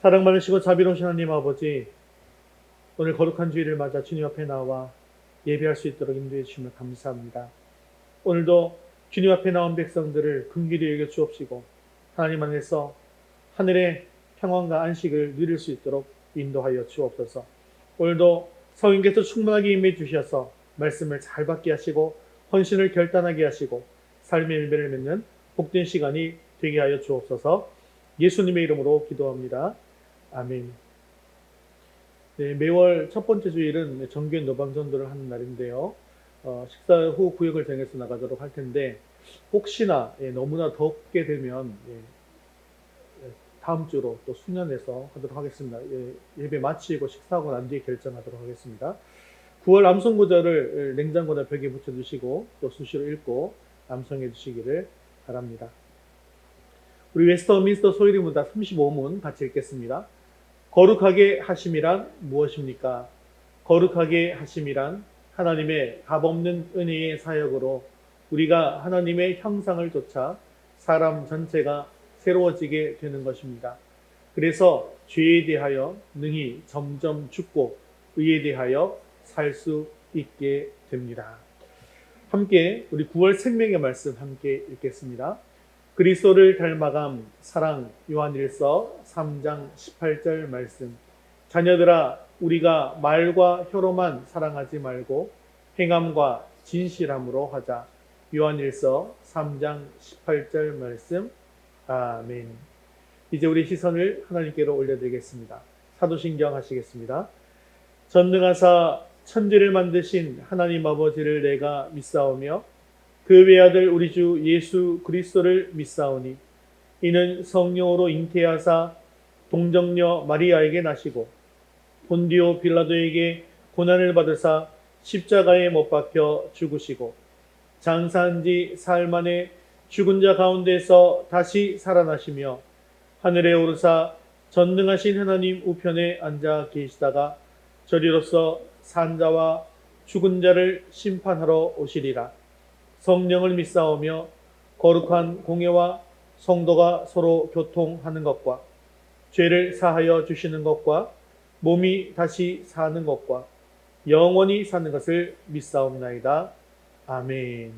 사랑 많으시고 자비로우신 하나님 아버지, 오늘 거룩한 주일을 맞아 주님 앞에 나와 예배할 수 있도록 인도해 주시면 감사합니다. 오늘도 주님 앞에 나온 백성들을 긍휼히 여겨 주옵시고 하나님 안에서 하늘의 평안과 안식을 누릴 수 있도록 인도하여 주옵소서. 오늘도 성령께서 충만하게 임해 주셔서 말씀을 잘 받게 하시고 헌신을 결단하게 하시고 삶의 일배를 맺는 복된 시간이 되게 하여 주옵소서. 예수님의 이름으로 기도합니다. 아멘. 네, 매월 첫 번째 주일은 정교회 노방전도를 하는 날인데요. 식사 후 구역을 정해서 나가도록 할 텐데 혹시나 너무나 덥게 되면 다음 주로 또 수년해서 하도록 하겠습니다. 예배 마치고 식사하고 난 뒤에 결정하도록 하겠습니다. 9월 암송 구절을 냉장고나 벽에 붙여두시고 또 수시로 읽고 암송해 주시기를 바랍니다. 우리 웨스터민스터 소일의 문답 35문 같이 읽겠습니다. 거룩하게 하심이란 무엇입니까? 거룩하게 하심이란 하나님의 값없는 은혜의 사역으로 우리가 하나님의 형상을 좇아 사람 전체가 새로워지게 되는 것입니다. 그래서 죄에 대하여 능히 점점 죽고 의에 대하여 살 수 있게 됩니다. 함께 우리 9월 생명의 말씀 함께 읽겠습니다. 그리스도를 닮아감 사랑 요한일서 3장 18절 말씀. 자녀들아 우리가 말과 혀로만 사랑하지 말고 행함과 진실함으로 하자. 요한일서 3장 18절 말씀. 아멘. 이제 우리 시선을 하나님께로 올려드리겠습니다. 사도신경 하시겠습니다. 전능하사 천지를 만드신 하나님 아버지를 내가 믿사오며 그 외아들 우리 주 예수 그리스도를 믿사오니 이는 성령으로 잉태하사 동정녀 마리아에게 나시고 본디오 빌라도에게 고난을 받으사 십자가에 못 박혀 죽으시고 장사한 지 사흘 만에 죽은 자 가운데서 다시 살아나시며 하늘에 오르사 전능하신 하나님 우편에 앉아 계시다가 저리로서 산 자와 죽은 자를 심판하러 오시리라. 성령을 믿사오며 거룩한 공예와 성도가 서로 교통하는 것과 죄를 사하여 주시는 것과 몸이 다시 사는 것과 영원히 사는 것을 믿사옵나이다. 아멘.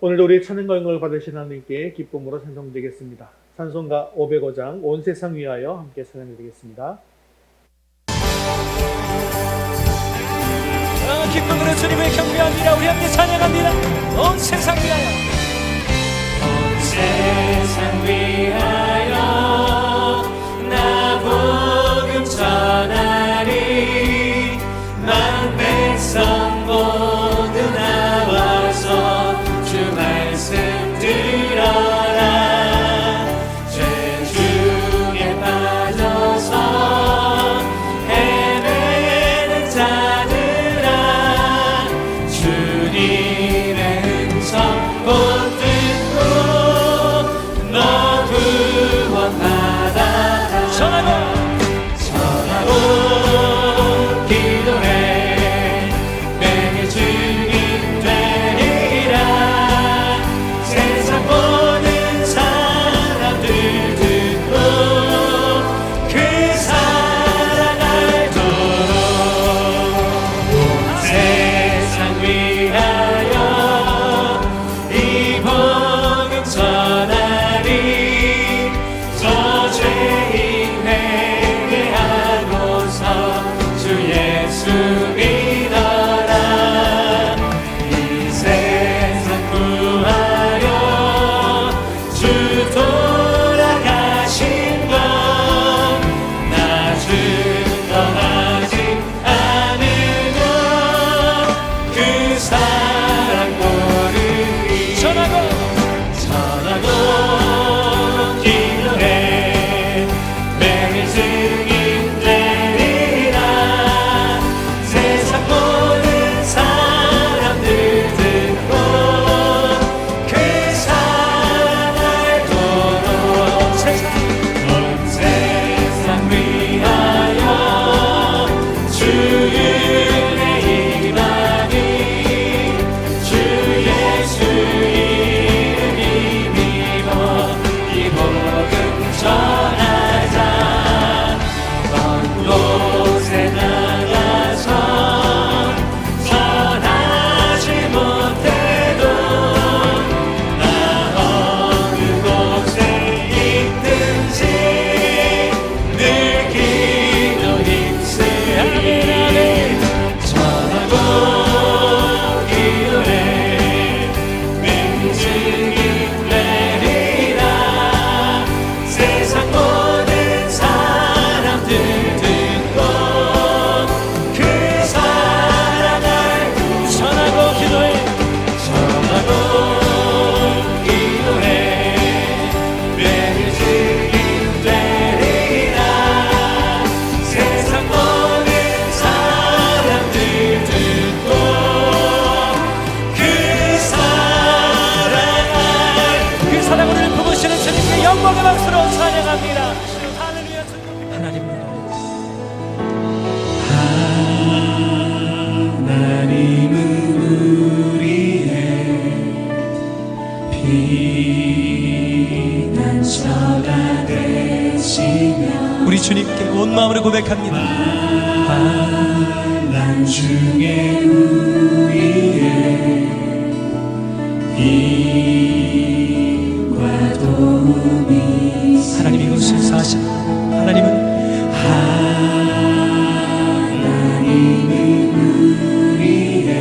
오늘도 우리의 찬양과 영광을 받으신 하나님께 기쁨으로 찬송드리겠습니다. 찬송가 505장 온 세상 위하여 함께 찬양드리겠습니다. 기쁨으로 주님을 경배합니다. 우리 함께 찬양합니다. 온 세상 위하여, 온 세상 위하여 나 복음 전하리. 만 백성 모두 나와서 주 말씀 들어라. 죄 중에 빠져서 헤매는 자들아 주님의 은총 찬양합니다. 할렐루야. 하나님을 하나님은 우리의 피난처가 되시며 우리 주님께 온 마음으로 고백합니다. 환난 중에 우리의 힘과 도움이 하나님 이곳을 사신 하나님은 우리의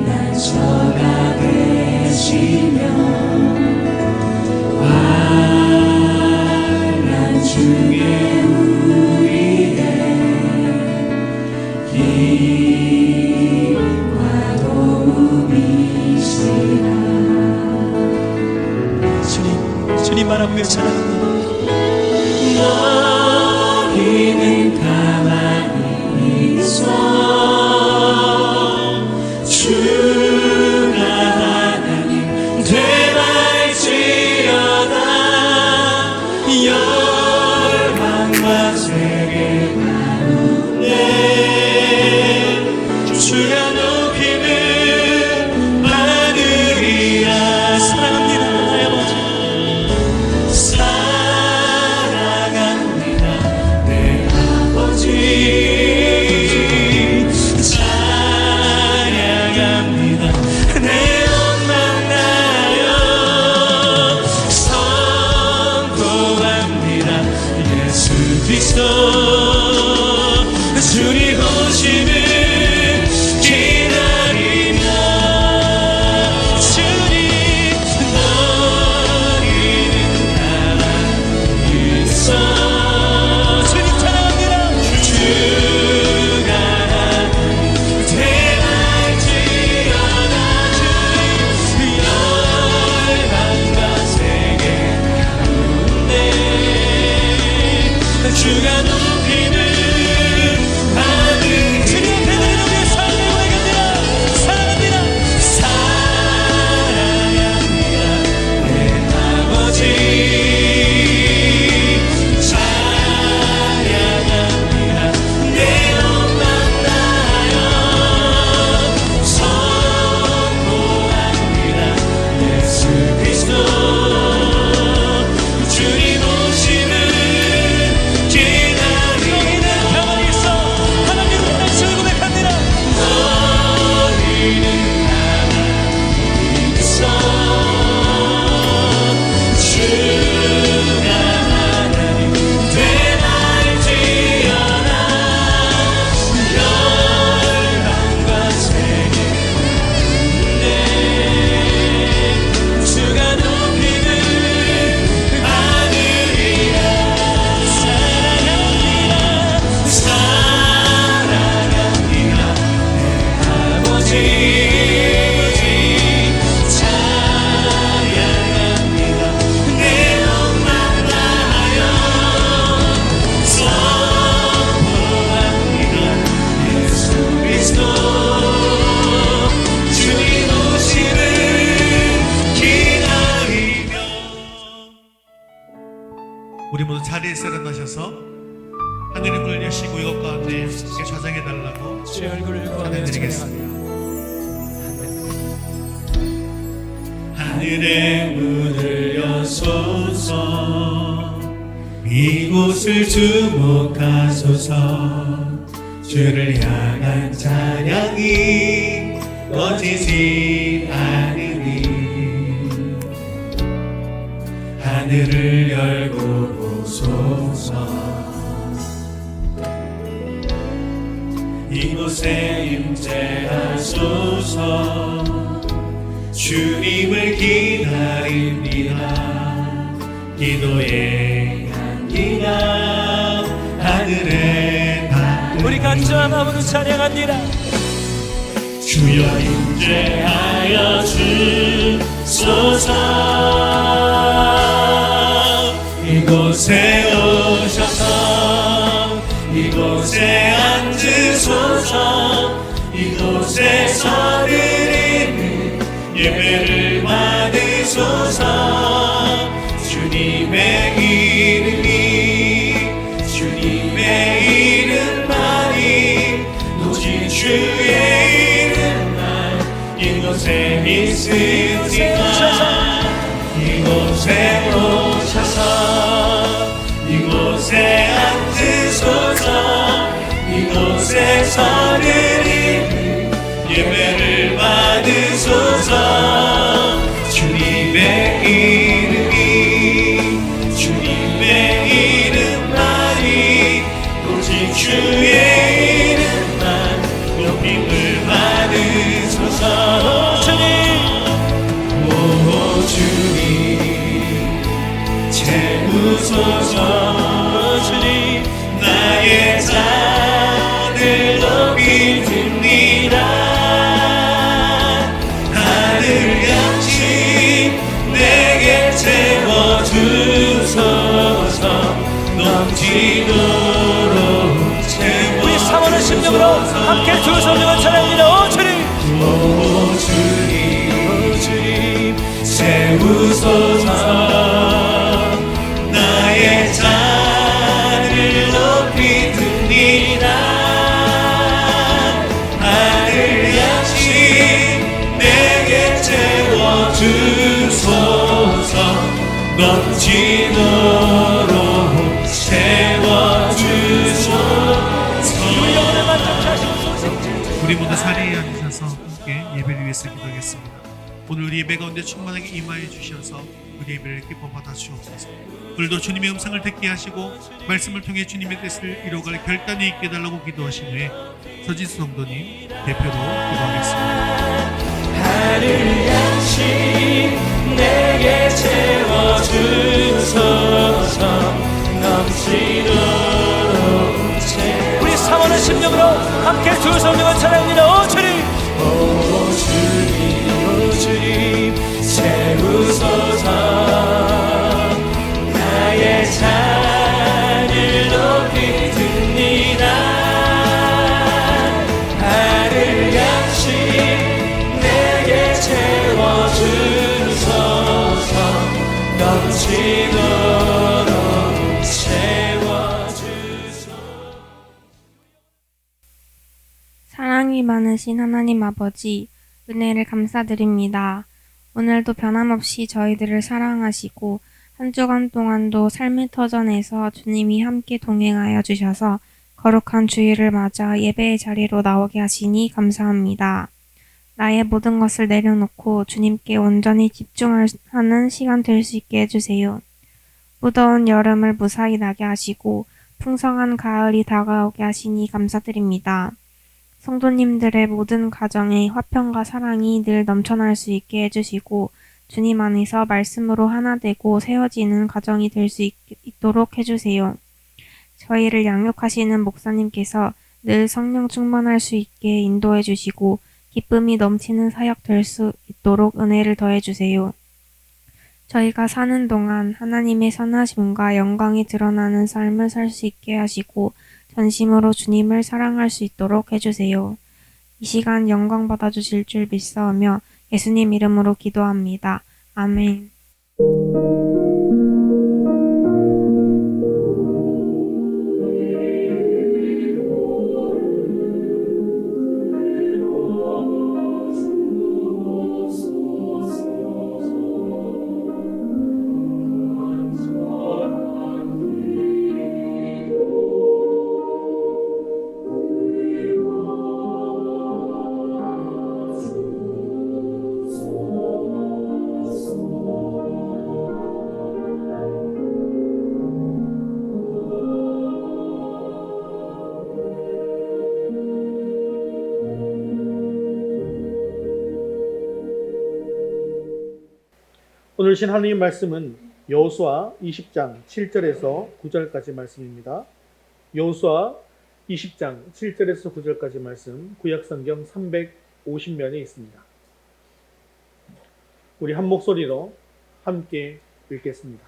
피난처가 되시며 환난 중에 우리의 힘과 도움이시라. 주님 바라보며 찬양합니다. 너희는 가만히 있어 주가 하나님 되갈지어다. 열방과 세계 가운데 주가 높이는 하늘이야. 사랑합니다 나의 아버지. 사랑합니다 내 아버지. 찬양합니다 내 온 맘 다하여. 선포합니다 예수 그리스도 주님 오심을 기다리며. 주님 너희는 가만히 있어 주님 찬양합니다. 주가 대할지어다. 열방과 세계 가운데 주가 높이는 하늘. 주님 앞에 드리는 우리의 삶을 고백합니다. 사랑합니다. 사랑합니다 내 아버지. 찬양합니다 내 온 맘 다하여. 선포합니다 예수 그리스도 주님 오심을 기다리며. 가만히 있어 하나님을 다시 고백합니다. 너희는 가만히 있어 주가 하나님 되날지어다. 열방과 세계 가운데 주가 높이는 하늘이라. 사랑합니다 아버지. 찬양합니다 내 온 맘 다하여. 선포합니다 예수 그리스도 주님 오심을 기다리며. 우리 모두 자리에서 일어나셔서 하늘의 문을 여시고 이것 가운데 함께 좌장해달라고 주의 얼굴을 보며 전해드리겠습니다. 하늘의 문을 여소서. 이곳을 주목하소서. 주를 향한 찬양이 꺼지지 않으니 하늘을 열고 보소서. 이곳에 임재하소서. 주님을 기다립니다. 기도의 향기가 하늘에 닿으니 우리 간절한 마음으로 찬양합니다. 주여 임재하여 주소서. 이곳에 오셔서 이곳에 앉으소서. 이곳에서 드리는 예배를 받으소서. 받으소서. 주님의 이름이 주님의 이름만이 오직 주의 이름만 이곳에 있으니까 이곳에 오셔서 이곳에 앉으소서. 이곳에서 예배를 받으소서. 주님의 이름이 주님의 이름만이 오직 주의 이름만 높임을 받으소서. 오 주님 채우소서. 주님 나의 잔을 높이 듭니다. 하늘같이 내게 채워주소서. 넘치도록 우리 사모하는 심령으로 함께 두 손으로 찬양합니다. 오 주님, 오 주님 채우소서. 나의 잔을 높이 듭니다. 하늘같이 내게 채워주소서. 넘치도록 채워주소서. 영혼을 만족케 하시옵소서. 우리 모두 자리에 앉으셔서 함께 예배를 위해서 기도하겠습니다. 오늘 우리 예배 가운데 충만하게 임하여 주셔서 우리 예배를 기뻐 받아 주옵소서. 오늘도 주님의 음성을 듣게 하시고 말씀을 통해 주님의 뜻을 이루어갈 결단이 있게 해달라고 기도하신 후에 서진수 성도님 대표로 기도하겠습니다. 하늘같이 내게 채워주소서. 넘치도록 채워. 우리 사모하는 심령으로 함께 두 손으로 찬양합니다. 오 주님, 오 주님 채우소서. 나의 잔을 높이 듭니다. 하늘같이 내게 채워주소서. 넘치도록 채워주소서. 사랑이 많으신 하나님 아버지, 은혜를 감사드립니다. 오늘도 변함없이 저희들을 사랑하시고 한 주간 동안도 삶의 터전에서 주님이 함께 동행하여 주셔서 거룩한 주일을 맞아 예배의 자리로 나오게 하시니 감사합니다. 나의 모든 것을 내려놓고 주님께 온전히 집중하는 시간 될 수 있게 해주세요. 무더운 여름을 무사히 나게 하시고 풍성한 가을이 다가오게 하시니 감사드립니다. 성도님들의 모든 가정에 화평과 사랑이 늘 넘쳐날 수 있게 해주시고 주님 안에서 말씀으로 하나 되고 세워지는 가정이 될 수 있도록 해주세요. 저희를 양육하시는 목사님께서 늘 성령 충만할 수 있게 인도해 주시고 기쁨이 넘치는 사역 될 수 있도록 은혜를 더해 주세요. 저희가 사는 동안 하나님의 선하심과 영광이 드러나는 삶을 살 수 있게 하시고 전심으로 주님을 사랑할 수 있도록 해주세요. 이 시간 영광 받아주실 줄 믿사오며 예수님 이름으로 기도합니다. 아멘. 오늘 신 하나님 말씀은 여호수아 20장 7절에서 9절까지 말씀입니다. 여호수아 20장 7절에서 9절까지 말씀, 구약성경 350면에 있습니다. 우리 한 목소리로 함께 읽겠습니다.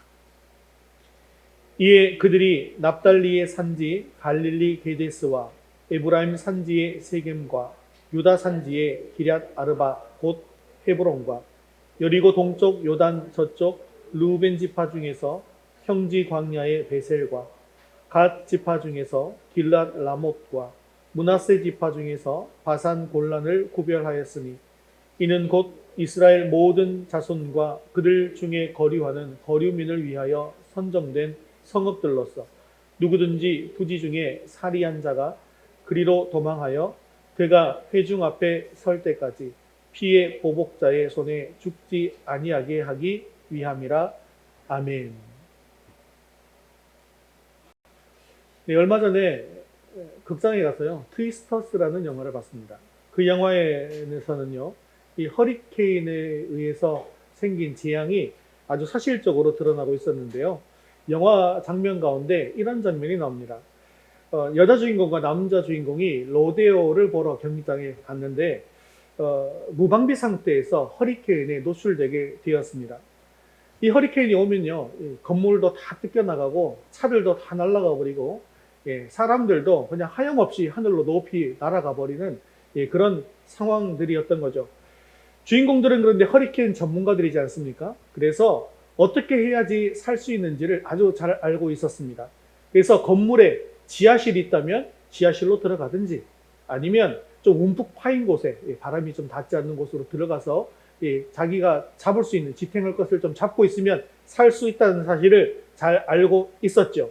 이에 그들이 납달리의 산지 갈릴리 게데스와 에브라임 산지의 세겜과 유다 산지의 기럇 아르바 곧 헤브론과 여리고 동쪽 요단 저쪽 루벤 지파 중에서 형지 광야의 베셀과 갓 지파 중에서 길랏 라못과 므낫세 지파 중에서 바산 골란을 구별하였으니 이는 곧 이스라엘 모든 자손과 그들 중에 거류하는 거류민을 위하여 선정된 성읍들로서 누구든지 부지 중에 살이한 자가 그리로 도망하여 그가 회중 앞에 설 때까지 피의 보복자의 손에 죽지 아니하게 하기 위함이라. 아멘. 네, 얼마 전에 극장에 가서요, 트위스터스라는 영화를 봤습니다. 그 영화에서는요, 이 허리케인에 의해서 생긴 재앙이 아주 사실적으로 드러나고 있었는데요. 영화 장면 가운데 이런 장면이 나옵니다. 여자 주인공과 남자 주인공이 로데오를 보러 경기장에 갔는데 무방비 상태에서 허리케인에 노출되게 되었습니다. 이 허리케인이 오면요, 건물도 다 뜯겨나가고 차들도 다 날아가 버리고 사람들도 그냥 하염없이 하늘로 높이 날아가 버리는 그런 상황들이었던 거죠. 주인공들은 그런데 허리케인 전문가들이지 않습니까? 그래서 어떻게 해야지 살 수 있는지를 아주 잘 알고 있었습니다. 그래서 건물에 지하실이 있다면 지하실로 들어가든지 아니면 좀 움푹 파인 곳에 바람이 좀 닿지 않는 곳으로 들어가서 자기가 잡을 수 있는 지탱할 것을 좀 잡고 있으면 살 수 있다는 사실을 잘 알고 있었죠.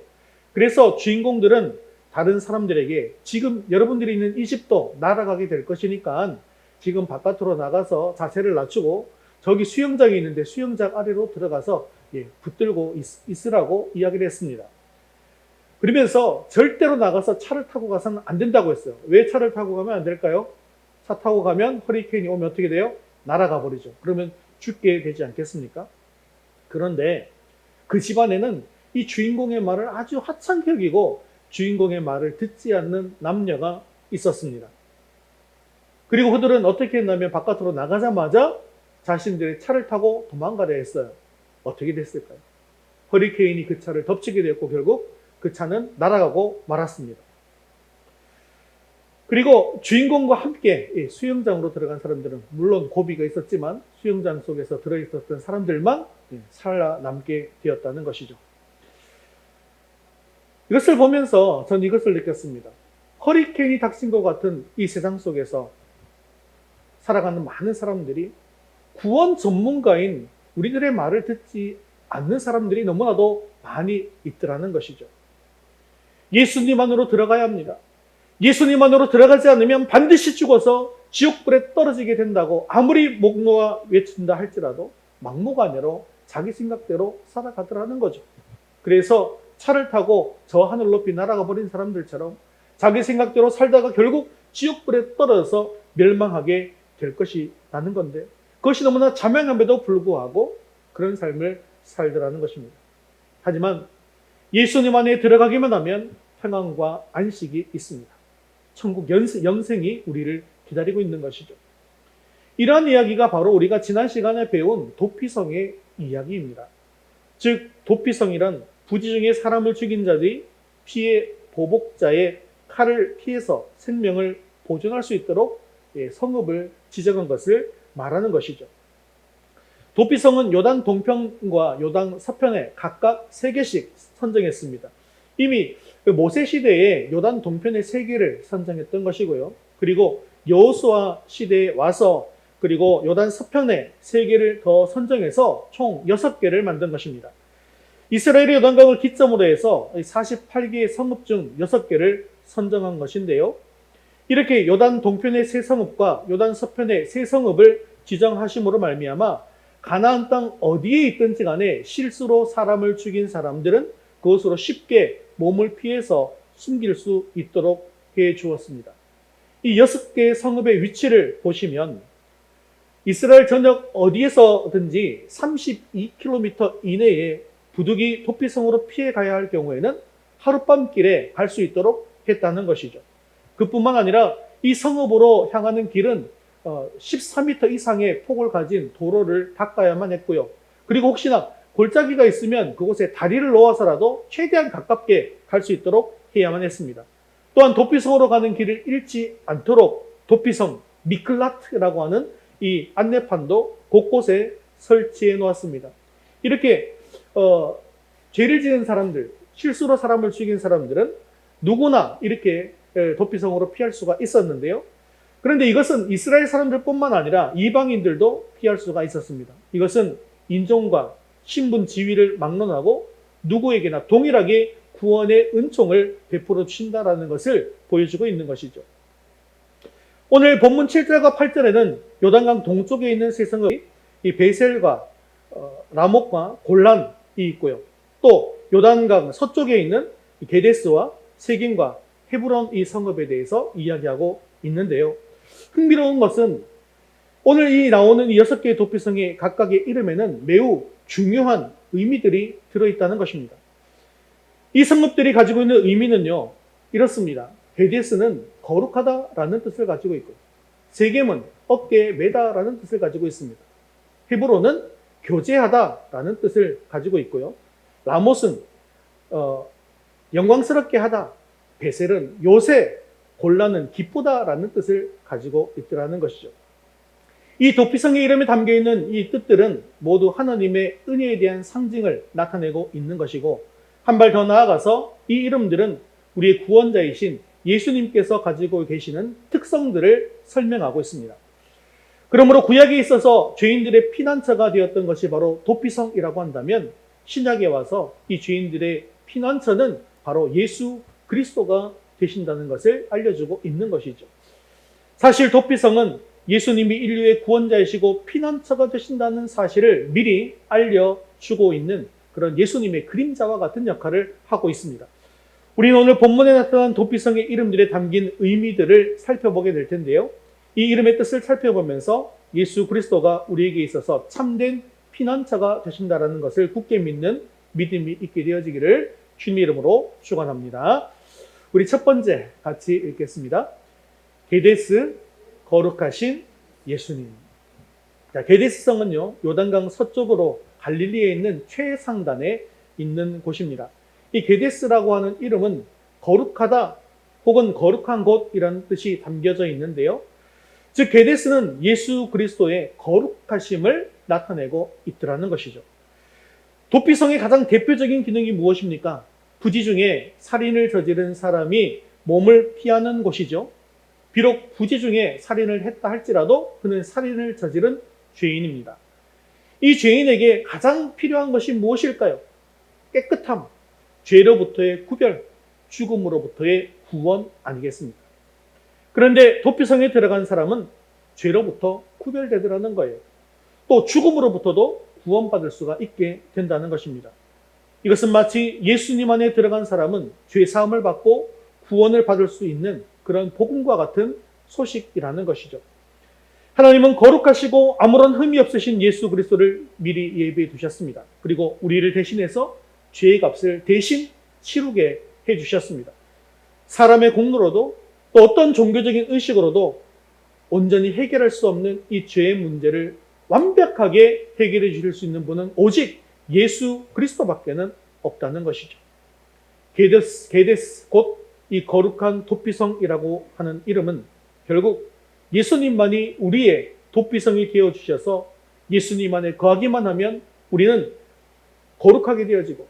그래서 주인공들은 다른 사람들에게 지금 여러분들이 있는 이 집도 날아가게 될 것이니까 지금 바깥으로 나가서 자세를 낮추고 저기 수영장이 있는데 수영장 아래로 들어가서 붙들고 있으라고 이야기를 했습니다. 그러면서 절대로 나가서 차를 타고 가서는 안 된다고 했어요. 왜 차를 타고 가면 안 될까요? 차 타고 가면 허리케인이 오면 어떻게 돼요? 날아가 버리죠. 그러면 죽게 되지 않겠습니까? 그런데 그 집안에는 이 주인공의 말을 아주 하찮게 여기고 주인공의 말을 듣지 않는 남녀가 있었습니다. 그리고 그들은 어떻게 했냐면 바깥으로 나가자마자 자신들의 차를 타고 도망가려 했어요. 어떻게 됐을까요? 허리케인이 그 차를 덮치게 되었고 결국 그 차는 날아가고 말았습니다. 그리고 주인공과 함께 수영장으로 들어간 사람들은 물론 고비가 있었지만 수영장 속에서 들어있었던 사람들만 살아남게 되었다는 것이죠. 이것을 보면서 전 이것을 느꼈습니다. 허리케인이 닥친 것 같은 이 세상 속에서 살아가는 많은 사람들이 구원 전문가인 우리들의 말을 듣지 않는 사람들이 너무나도 많이 있더라는 것이죠. 예수님 안으로 들어가야 합니다. 예수님 안으로 들어가지 않으면 반드시 죽어서 지옥불에 떨어지게 된다고 아무리 목 놓아 외친다 할지라도 막무가내로 자기 생각대로 살아가더라는 거죠. 그래서 차를 타고 저 하늘 높이 날아가 버린 사람들처럼 자기 생각대로 살다가 결국 지옥불에 떨어져서 멸망하게 될 것이라는 건데 그것이 너무나 자명함에도 불구하고 그런 삶을 살더라는 것입니다. 하지만 예수님 안에 들어가기만 하면 평안과 안식이 있습니다. 천국 영생이 우리를 기다리고 있는 것이죠. 이러한 이야기가 바로 우리가 지난 시간에 배운 도피성의 이야기입니다. 즉 도피성이란 부지 중에 사람을 죽인 자들이 피해 보복자의 칼을 피해서 생명을 보존할 수 있도록 성읍을 지정한 것을 말하는 것이죠. 도피성은 요단 동편과 요단 서편에 각각 3개씩 선정했습니다. 이미 모세 시대에 요단 동편에 3개를 선정했던 것이고요. 그리고 여호수아 시대에 와서 그리고 요단 서편에 3개를 더 선정해서 총 6개를 만든 것입니다. 이스라엘의 요단강을 기점으로 해서 48개의 성읍 중 6개를 선정한 것인데요. 이렇게 요단 동편의 3성읍과 요단 서편의 3성읍을 지정하심으로 말미암아 가나안 땅 어디에 있든지 간에 실수로 사람을 죽인 사람들은 그것으로 쉽게 몸을 피해서 숨길 수 있도록 해 주었습니다. 이 6개의 성읍의 위치를 보시면 이스라엘 전역 어디에서든지 32km 이내에 부득이 도피성으로 피해 가야 할 경우에는 하룻밤 길에 갈 수 있도록 했다는 것이죠. 그뿐만 아니라 이 성읍으로 향하는 길은 14m 이상의 폭을 가진 도로를 닦아야만 했고요. 그리고 혹시나 골짜기가 있으면 그곳에 다리를 놓아서라도 최대한 가깝게 갈 수 있도록 해야만 했습니다. 또한 도피성으로 가는 길을 잃지 않도록 도피성 미클라트라고 하는 이 안내판도 곳곳에 설치해 놓았습니다. 이렇게 죄를 지은 사람들, 실수로 사람을 죽인 사람들은 누구나 이렇게 도피성으로 피할 수가 있었는데요. 그런데 이것은 이스라엘 사람들뿐만 아니라 이방인들도 피할 수가 있었습니다. 이것은 인종과 신분 지위를 막론하고 누구에게나 동일하게 구원의 은총을 베풀어 주신다라는 것을 보여주고 있는 것이죠. 오늘 본문 7절과 8절에는 요단강 동쪽에 있는 세 성읍이 이 베셀과 라못과 골란이 있고요. 또 요단강 서쪽에 있는 게데스와 세김과 헤브론 이 성읍에 대해서 이야기하고 있는데요. 흥미로운 것은 오늘 이 나오는 이 6개의 도피성의 각각의 이름에는 매우 중요한 의미들이 들어있다는 것입니다. 이 성읍들이 가지고 있는 의미는요, 이렇습니다. 게데스는 거룩하다라는 뜻을 가지고 있고, 세겜은 어깨에 매다라는 뜻을 가지고 있습니다. 헤브론은 교제하다라는 뜻을 가지고 있고요. 라못은 영광스럽게 하다, 베셀은 요새, 골란은 기쁘다라는 뜻을 가지고 있더라는 것이죠. 이 도피성의 이름에 담겨있는 이 뜻들은 모두 하나님의 은혜에 대한 상징을 나타내고 있는 것이고, 한 발 더 나아가서 이 이름들은 우리의 구원자이신 예수님께서 가지고 계시는 특성들을 설명하고 있습니다. 그러므로 구약에 있어서 죄인들의 피난처가 되었던 것이 바로 도피성이라고 한다면, 신약에 와서 이 죄인들의 피난처는 바로 예수 그리스도가 되신다는 것을 알려주고 있는 것이죠. 사실 도피성은 예수님이 인류의 구원자이시고 피난처가 되신다는 사실을 미리 알려주고 있는 그런 예수님의 그림자와 같은 역할을 하고 있습니다. 우리는 오늘 본문에 나타난 도피성의 이름들에 담긴 의미들을 살펴보게 될 텐데요. 이 이름의 뜻을 살펴보면서 예수 그리스도가 우리에게 있어서 참된 피난처가 되신다는 것을 굳게 믿는 믿음이 있게 되어지기를 주님의 이름으로 축원합니다. 우리 첫 번째 같이 읽겠습니다. 게데스, 거룩하신 예수님. 자, 게데스성은요, 요단강 서쪽으로 갈릴리에 있는 최상단에 있는 곳입니다. 이 게데스라고 하는 이름은 거룩하다 혹은 거룩한 곳이라는 뜻이 담겨져 있는데요. 즉 게데스는 예수 그리스도의 거룩하심을 나타내고 있더라는 것이죠. 도피성의 가장 대표적인 기능이 무엇입니까? 부지 중에 살인을 저지른 사람이 몸을 피하는 곳이죠. 비록 부지 중에 살인을 했다 할지라도 그는 살인을 저지른 죄인입니다. 이 죄인에게 가장 필요한 것이 무엇일까요? 깨끗함, 죄로부터의 구별, 죽음으로부터의 구원 아니겠습니까? 그런데 도피성에 들어간 사람은 죄로부터 구별되더라는 거예요. 또 죽음으로부터도 구원받을 수가 있게 된다는 것입니다. 이것은 마치 예수님 안에 들어간 사람은 죄사함을 받고 구원을 받을 수 있는 그런 복음과 같은 소식이라는 것이죠. 하나님은 거룩하시고 아무런 흠이 없으신 예수 그리스도를 미리 예비해 두셨습니다. 그리고 우리를 대신해서 죄의 값을 대신 치르게 해주셨습니다. 사람의 공로로도 또 어떤 종교적인 의식으로도 온전히 해결할 수 없는 이 죄의 문제를 완벽하게 해결해 주실 수 있는 분은 오직 예수 그리스도밖에는 없다는 것이죠. 게데스 곧 이 거룩한 도피성이라고 하는 이름은 결국 예수님만이 우리의 도피성이 되어 주셔서 예수님 안에 거하기만 하면 우리는 거룩하게 되어지고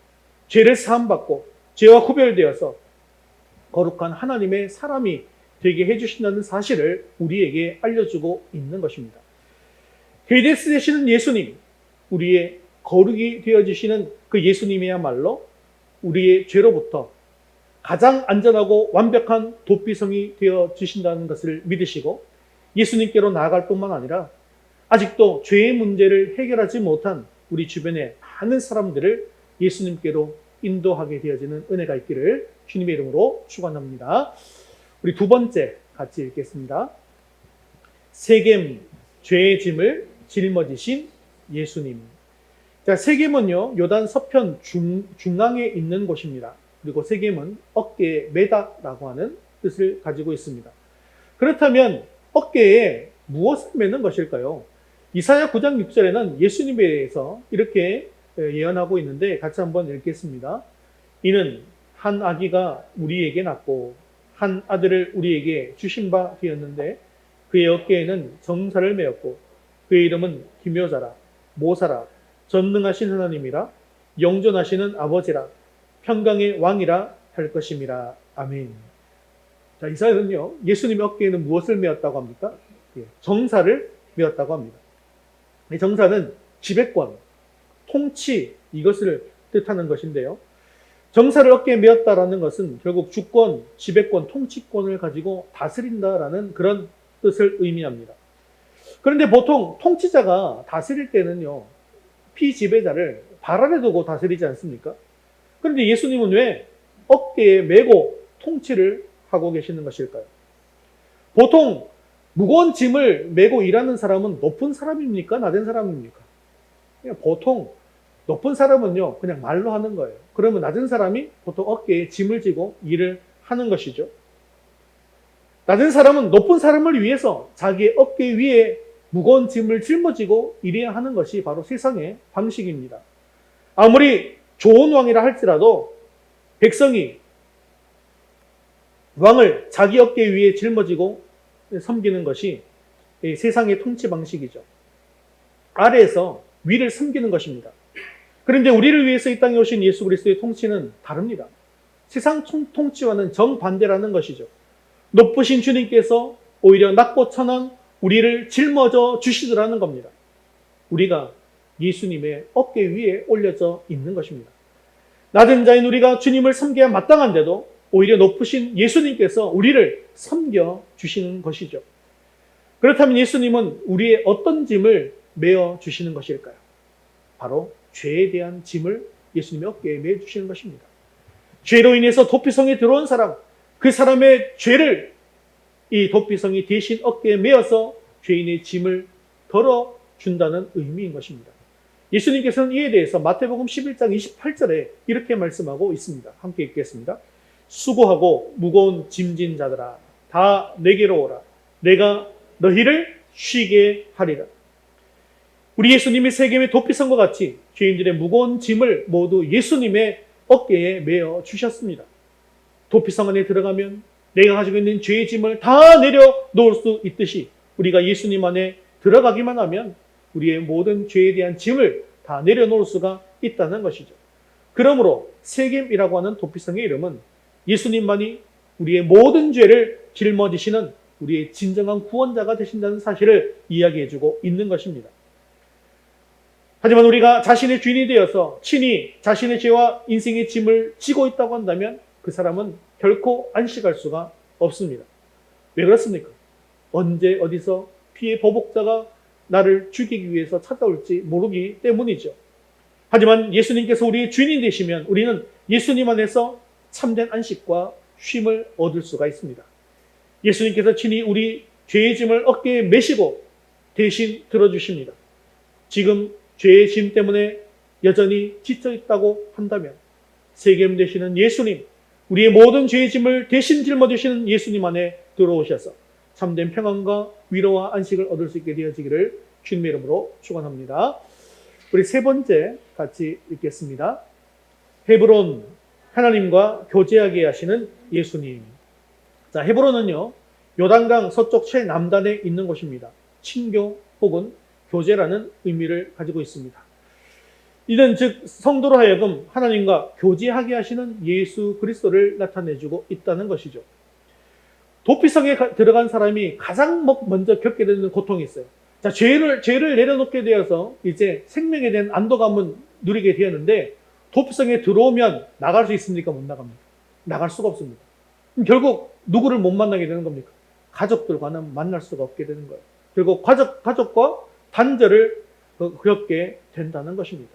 죄를 사함받고 죄와 구별되어서 거룩한 하나님의 사람이 되게 해주신다는 사실을 우리에게 알려주고 있는 것입니다. 게데스 되시는 예수님, 우리의 거룩이 되어주시는 그 예수님이야말로 우리의 죄로부터 가장 안전하고 완벽한 도피성이 되어주신다는 것을 믿으시고 예수님께로 나아갈 뿐만 아니라 아직도 죄의 문제를 해결하지 못한 우리 주변의 많은 사람들을 예수님께로 인도하게 되어지는 은혜가 있기를 주님의 이름으로 축원합니다. 우리 두 번째 같이 읽겠습니다. 세겜, 죄의 짐을 짊어지신 예수님. 자, 세겜은요, 요단 서편 중앙에 있는 곳입니다. 그리고 세겜은 어깨에 매다라고 하는 뜻을 가지고 있습니다. 그렇다면 어깨에 무엇을 매는 것일까요? 이사야 9장 6절에는 예수님에 대해서 이렇게 예언하고 있는데 같이 한번 읽겠습니다. 이는 한 아기가 우리에게 낳고 한 아들을 우리에게 주신 바 되었는데 그의 어깨에는 정사를 메었고 그의 이름은 기묘자라 모사라, 전능하신 하나님이라, 영존하시는 아버지라, 평강의 왕이라 할 것임이라. 아멘. 자, 이사야는요, 예수님의 어깨에는 무엇을 메었다고 합니까? 정사를 메었다고 합니다. 이 정사는 지배권, 통치, 이것을 뜻하는 것인데요. 정사를 어깨에 메었다라는 것은 결국 주권, 지배권, 통치권을 가지고 다스린다라는 그런 뜻을 의미합니다. 그런데 보통 통치자가 다스릴 때는요, 피지배자를 발 아래 두고 다스리지 않습니까? 그런데 예수님은 왜 어깨에 메고 통치를 하고 계시는 것일까요? 보통 무거운 짐을 메고 일하는 사람은 높은 사람입니까? 낮은 사람입니까? 그냥 보통 높은 사람은요, 그냥 말로 하는 거예요. 그러면 낮은 사람이 보통 어깨에 짐을 지고 일을 하는 것이죠. 낮은 사람은 높은 사람을 위해서 자기의 어깨 위에 무거운 짐을 짊어지고 일해야 하는 것이 바로 세상의 방식입니다. 아무리 좋은 왕이라 할지라도 백성이 왕을 자기 어깨 위에 짊어지고 섬기는 것이 세상의 통치 방식이죠. 아래에서 위를 섬기는 것입니다. 그런데 우리를 위해서 이 땅에 오신 예수 그리스도의 통치는 다릅니다. 세상 통치와는 정반대라는 것이죠. 높으신 주님께서 오히려 낮고 천한 우리를 짊어져 주시더라는 겁니다. 우리가 예수님의 어깨 위에 올려져 있는 것입니다. 낮은 자인 우리가 주님을 섬겨야 마땅한데도 오히려 높으신 예수님께서 우리를 섬겨 주시는 것이죠. 그렇다면 예수님은 우리의 어떤 짐을 메어 주시는 것일까요? 바로 죄에 대한 짐을 예수님의 어깨에 메어 주시는 것입니다. 죄로 인해서 도피성에 들어온 사람, 그 사람의 죄를 이 도피성이 대신 어깨에 메어서 죄인의 짐을 덜어준다는 의미인 것입니다. 예수님께서는 이에 대해서 마태복음 11장 28절에 이렇게 말씀하고 있습니다. 함께 읽겠습니다. 수고하고 무거운 짐진 자들아, 다 내게로 오라. 내가 너희를 쉬게 하리라. 우리 예수님이 세겜의 도피성과 같이 죄인들의 무거운 짐을 모두 예수님의 어깨에 메어 주셨습니다. 도피성 안에 들어가면 내가 가지고 있는 죄의 짐을 다 내려놓을 수 있듯이 우리가 예수님 안에 들어가기만 하면 우리의 모든 죄에 대한 짐을 다 내려놓을 수가 있다는 것이죠. 그러므로 세겜이라고 하는 도피성의 이름은 예수님만이 우리의 모든 죄를 짊어지시는 우리의 진정한 구원자가 되신다는 사실을 이야기해주고 있는 것입니다. 하지만 우리가 자신의 주인이 되어서 친히 자신의 죄와 인생의 짐을 지고 있다고 한다면 그 사람은 결코 안식할 수가 없습니다. 왜 그렇습니까? 언제 어디서 피해 보복자가 나를 죽이기 위해서 찾아올지 모르기 때문이죠. 하지만 예수님께서 우리의 주인이 되시면 우리는 예수님 안에서 참된 안식과 쉼을 얻을 수가 있습니다. 예수님께서 친히 우리 죄의 짐을 어깨에 메시고 대신 들어주십니다. 지금 죄의 짐 때문에 여전히 지쳐 있다고 한다면 세겜 되시는 예수님, 우리의 모든 죄의 짐을 대신 짊어지시는 예수님 안에 들어오셔서 참된 평안과 위로와 안식을 얻을 수 있게 되어지기를 주님의 이름으로 축원합니다. 우리 세 번째 같이 읽겠습니다. 헤브론, 하나님과 교제하게 하시는 예수님. 자, 헤브론은요, 요단강 서쪽 최남단에 있는 곳입니다. 친교 혹은 교제라는 의미를 가지고 있습니다. 이는 즉 성도로 하여금 하나님과 교제하게 하시는 예수 그리스도를 나타내주고 있다는 것이죠. 도피성에 들어간 사람이 가장 먼저 겪게 되는 고통이 있어요. 자, 죄를 내려놓게 되어서 이제 생명에 대한 안도감은 누리게 되었는데 도피성에 들어오면 나갈 수 있습니까? 못 나갑니까? 나갈 수가 없습니다. 그럼 결국 누구를 못 만나게 되는 겁니까? 가족들과는 만날 수가 없게 되는 거예요. 결국 가족과 단절을 겪게 된다는 것입니다.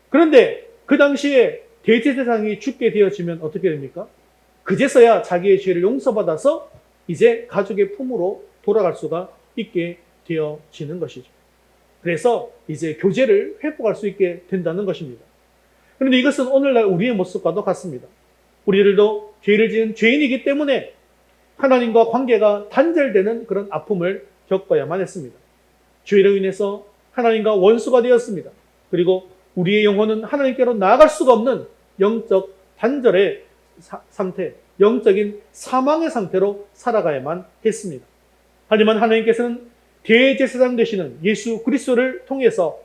그런데 그 당시에 대제사장이 죽게 되어지면 어떻게 됩니까? 그제서야 자기의 죄를 용서받아서 이제 가족의 품으로 돌아갈 수가 있게 되어지는 것이죠. 그래서 이제 교제를 회복할 수 있게 된다는 것입니다. 그런데 이것은 오늘날 우리의 모습과도 같습니다. 우리들도 죄를 지은 죄인이기 때문에 하나님과 관계가 단절되는 그런 아픔을 겪어야만 했습니다. 죄로 인해서 하나님과 원수가 되었습니다. 그리고 우리의 영혼은 하나님께로 나아갈 수가 없는 영적 단절의 상태, 영적인 사망의 상태로 살아가야만 했습니다. 하지만 하나님께서는 대제사장 되시는 예수 그리스도를 통해서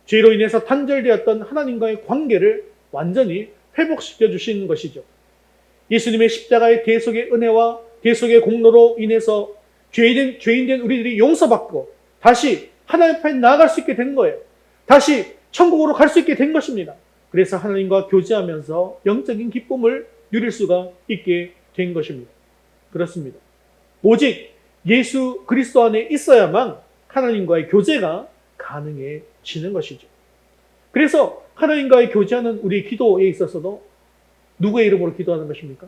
죄로 인해서 단절되었던 하나님과의 관계를 완전히 회복시켜 주시는 것이죠. 예수님의 십자가의 대속의 은혜와 대속의 공로로 인해서 죄인된 우리들이 용서받고 다시 하나님 앞에 나아갈 수 있게 된 거예요. 다시 천국으로 갈 수 있게 된 것입니다. 그래서 하나님과 교제하면서 영적인 기쁨을 누릴 수가 있게 된 것입니다. 그렇습니다. 오직 예수 그리스도 안에 있어야만 하나님과의 교제가 가능해지는 것이죠. 그래서 하나님과의 교제하는 우리 기도에 있어서도 누구의 이름으로 기도하는 것입니까?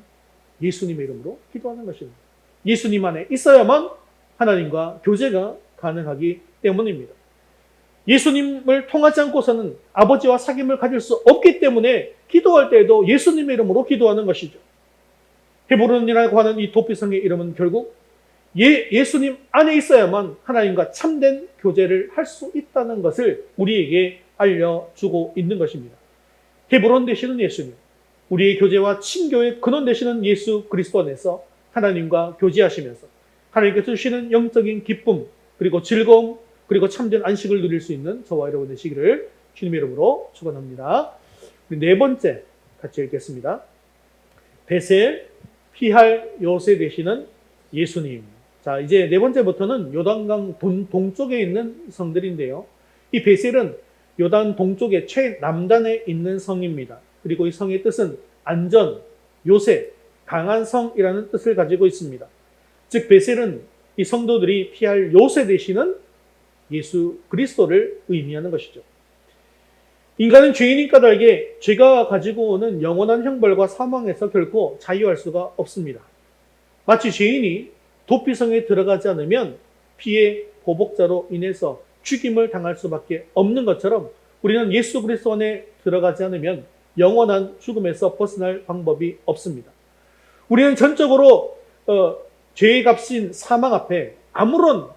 예수님의 이름으로 기도하는 것입니다. 예수님 안에 있어야만 하나님과 교제가 가능하기 때문입니다. 예수님을 통하지 않고서는 아버지와 사귐을 가질 수 없기 때문에 기도할 때에도 예수님의 이름으로 기도하는 것이죠. 헤브론이라고 하는 이 도피성의 이름은 결국 예수님 안에 있어야만 하나님과 참된 교제를 할 수 있다는 것을 우리에게 알려주고 있는 것입니다. 헤브론 되시는 예수님, 우리의 교제와 친교의 근원 되시는 예수 그리스도 안에서 하나님과 교제하시면서 하나님께서 주시는 영적인 기쁨, 그리고 즐거움, 그리고 참된 안식을 누릴 수 있는 저와 여러분 되시기를 주님의 이름으로 축원합니다. 네 번째 같이 읽겠습니다. 베셀 피할 요새 되시는 예수님. 자, 이제 네 번째부터는 요단강 동쪽에 있는 성들인데요. 이 베셀은 요단 동쪽의 최남단에 있는 성입니다. 그리고 이 성의 뜻은 안전, 요새, 강한 성이라는 뜻을 가지고 있습니다. 즉 베셀은 이 성도들이 피할 요새 되시는 예수 그리스도를 의미하는 것이죠. 인간은 죄인인 까닭에 죄가 가지고 오는 영원한 형벌과 사망에서 결코 자유할 수가 없습니다. 마치 죄인이 도피성에 들어가지 않으면 피해 보복자로 인해서 죽임을 당할 수밖에 없는 것처럼 우리는 예수 그리스도 안에 들어가지 않으면 영원한 죽음에서 벗어날 방법이 없습니다. 우리는 전적으로 죄의 값인 사망 앞에 아무런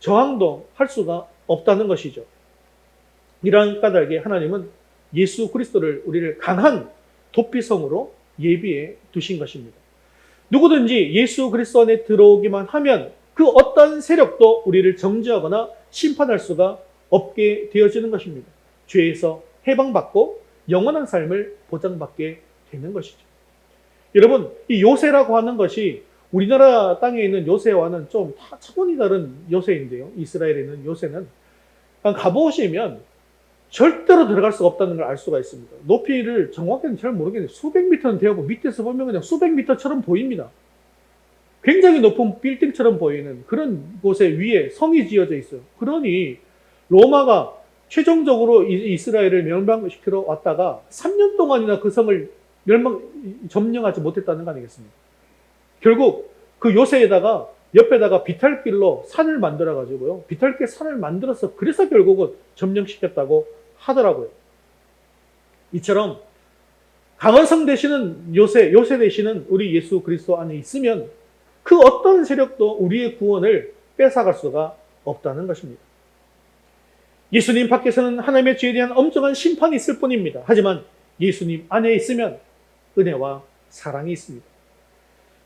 저항도 할 수가 없다는 것이죠. 이러한 까닭에 하나님은 예수 그리스도를 우리를 강한 도피성으로 예비해 두신 것입니다. 누구든지 예수 그리스도 안에 들어오기만 하면 그 어떤 세력도 우리를 정죄하거나 심판할 수가 없게 되어지는 것입니다. 죄에서 해방받고 영원한 삶을 보장받게 되는 것이죠. 여러분, 이 요새라고 하는 것이 우리나라 땅에 있는 요새와는 좀 차원이 다른 요새인데요. 이스라엘에 있는 요새는 가보시면 절대로 들어갈 수가 없다는 걸 알 수가 있습니다. 높이를 정확히는 잘 모르겠는데 수백 미터는 되고 밑에서 보면 그냥 수백 미터처럼 보입니다. 굉장히 높은 빌딩처럼 보이는 그런 곳에 위에 성이 지어져 있어요. 그러니 로마가 최종적으로 이스라엘을 멸망시키러 왔다가 3년 동안이나 그 성을 점령하지 못했다는 거 아니겠습니까? 결국 그 요새에다가 옆에다가 비탈길로 산을 만들어 가지고요. 비탈길 산을 만들어서 그래서 결국은 점령시켰다고 하더라고요. 이처럼 강한 성 되시는 요새 되시는 우리 예수 그리스도 안에 있으면 그 어떤 세력도 우리의 구원을 뺏어갈 수가 없다는 것입니다. 예수님 밖에서는 하나님의 죄에 대한 엄청난 심판이 있을 뿐입니다. 하지만 예수님 안에 있으면 은혜와 사랑이 있습니다.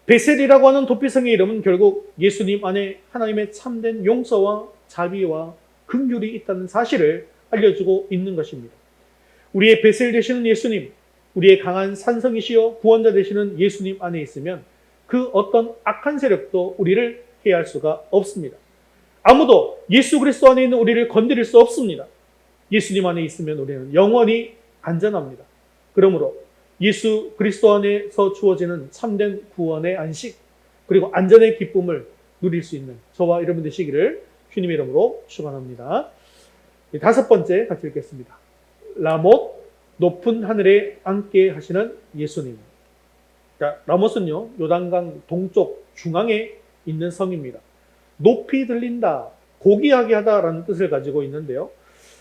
베셀이라고 하는 도피성의 이름은 결국 예수님 안에 하나님의 참된 용서와 자비와 긍휼이 있다는 사실을 알려주고 있는 것입니다. 우리의 베셀 되시는 예수님, 우리의 강한 산성이시여 구원자 되시는 예수님 안에 있으면 그 어떤 악한 세력도 우리를 해할 수가 없습니다. 아무도 예수 그리스도 안에 있는 우리를 건드릴 수 없습니다. 예수님 안에 있으면 우리는 영원히 안전합니다. 그러므로 예수 그리스도 안에서 주어지는 참된 구원의 안식 그리고 안전의 기쁨을 누릴 수 있는 저와 여러분 되시기를 주님의 이름으로 축원합니다. 다섯 번째 같이 읽겠습니다. 라못 높은 하늘에 앉게 하시는 예수님. 자, 라못은요 요단강 동쪽 중앙에 있는 성입니다. 높이 들린다, 고귀하게 하다라는 뜻을 가지고 있는데요.